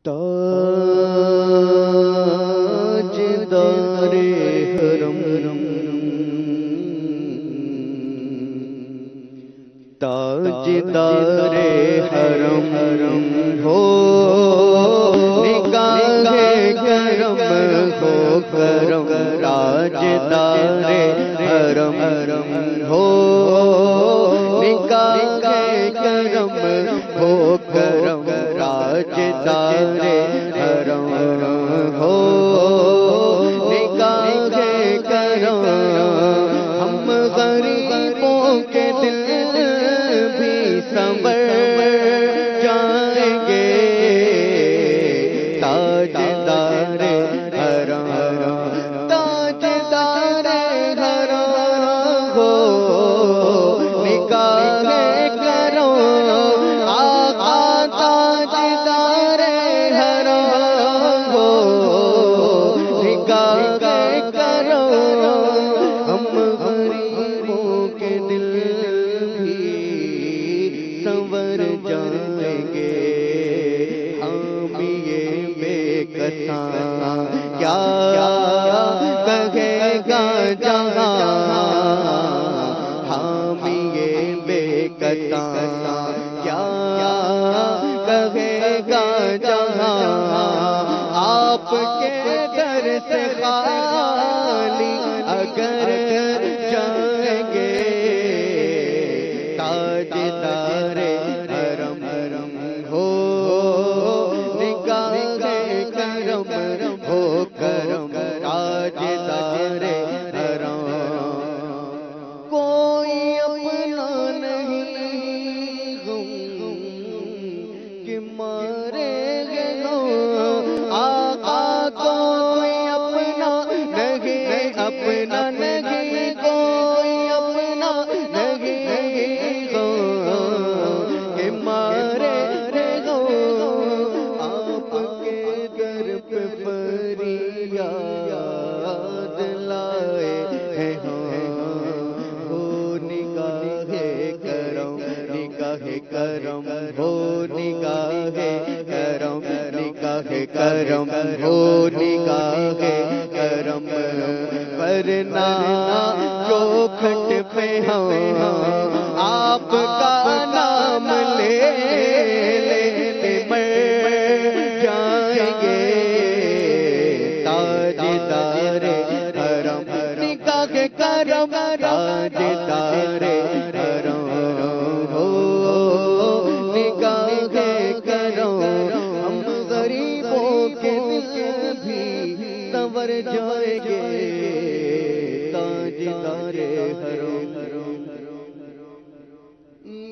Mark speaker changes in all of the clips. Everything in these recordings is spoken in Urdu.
Speaker 1: تاجدار حرم تاجدار حرم ہو نگاہ کرم ہو کرم تاجدار حرم ہو نگاہ کرم ہو کرم تاجدار حرم ہو نگاہ کرم ہم غریبوں کے دل بھی سنور جائیں گے تاجدار حرم تاجدار حرم ہو نگاہ کرو آقا تاجدار حرم ہو نگاہ کرو ہم غریبوں کے دل بھی سنور جائیں گے حامی بے کساں کیا کہے گا جہاں حامی بے کساں کیا کہے گا جہاں آپ کے در سے خالی اگر جائیں گے تاجدار حرم ہو نگاہ کرم ہو کرم تاجدار حرم کوئی اپنا نہیں غم کہ مارے گے آقا کوئی اپنا نہیں اپنا نہیں کوئی اپنا نہیں کہ مارے گو آپ کے در پہ فریاد لائے ہیں ہو نگاہ کرم نگاہ کرم ہو نگاہ کرم نگاہ کرم ہو نگاہ کرم ورنہ چوکھٹ پہ ہم آپ کا نام لے لیتے مر جائیں گے تاجدار حرم نگاہ کرم تاجدار حرم ہو نگاہ کرو ہم غریبوں کے دل بھی سنور جائیں گے تاجدار حرم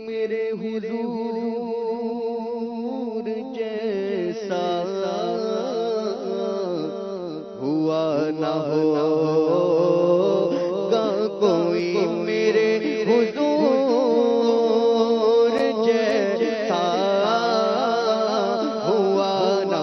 Speaker 1: میرے حضور جیسا ہوا نہ ہوگا کوئی میرے حضور جیسا ہوا نہ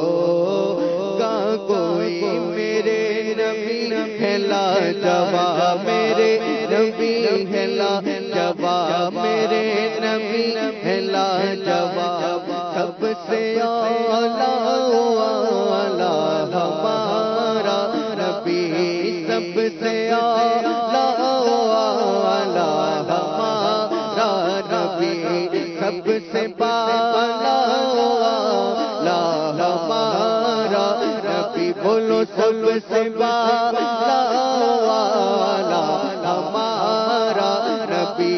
Speaker 1: ہوگا کوئی میرے نبی ہے لاجواب میرے نبی ہے لاجواب میرے نبی ہے لاجواب سب سے اعلیٰ ہمارا نبی سب سے اعلیٰ ہمارا نبی سب سے بالا ہمارا نبی بولو سب سے بالا ہمارا نبی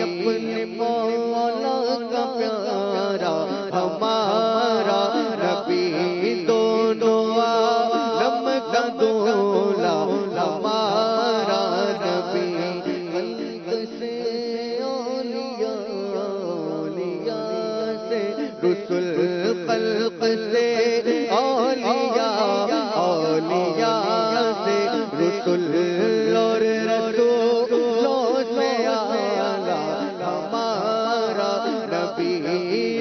Speaker 1: اپنے مولا کا پیارا ہمارا نبی دونوں عالم کا دولا ہمارا نبی خلق سے اولیاء سے رسل خلق سے اولیاء سے رسل اور رسولوں سے اعلیٰ ہمارا نبی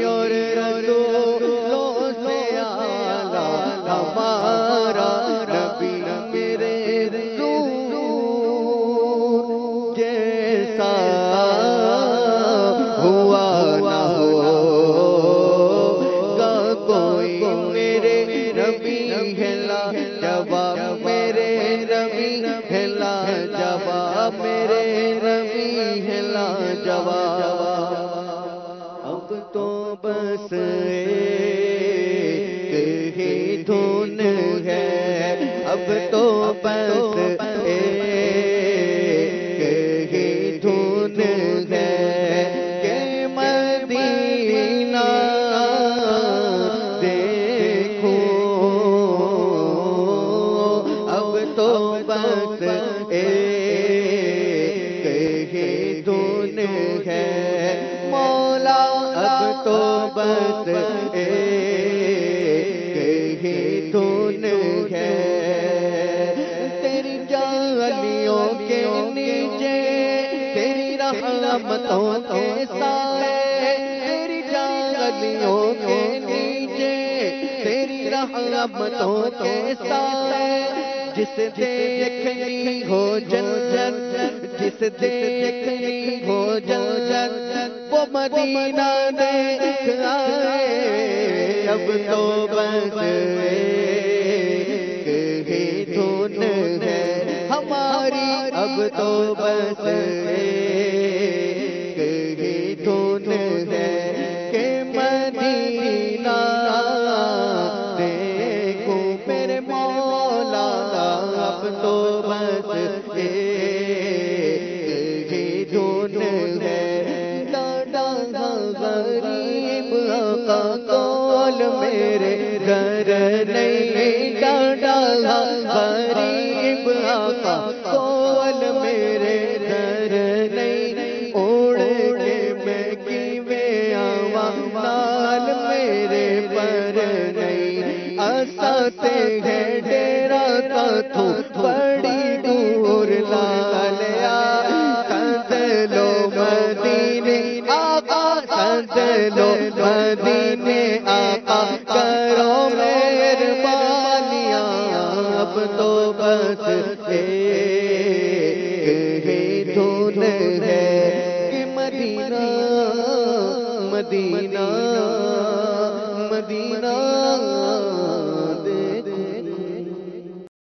Speaker 1: اور رسولوں سے اعلیٰ ہمارا نبی میرے رسول جیسا ہوا نہ ہوگا ایک ہی دھن ہے، اب تو بس ایک ہی دھن ہے کہ مدینہ دیکھوں، اب تو بس ایک ہی دھن ہے مولا، اب تو بس ایک ہی دھن ہے۔ تیری جالیوں کے نیچے تیری رحمتوں کے سائے، تیری جالیوں کے نیچے تیری رحمتوں کے سائے، جس دیکھنی ہو جنت، جس دیکھنی ہو جنت، وہ مدینہ دیکھ آئے، اب تو بس ایک ہی دھن ہے ہماری، اب تو بس ایک ہی دھن ہے کہ مدینہ دیکھوں میرے مولا، اب تو بس ایک ہی دھن ہے۔ ڈاڈا غریب آقا کول میرے گھر نہیں، ڈاڈا غریب آقا کول میرے گھر نہیں، اوڑ کے میں کیویں آواں نال میرے پر نہیں، اساتے ہیں ڈیرا کا تو بڑی دور لالیا، سد لو مدینے آقا، سد لو مدینے آقا، کرو مہربانیاں، اب تو بس ایک ہی دھن ہے کہ مدینہ مدینہ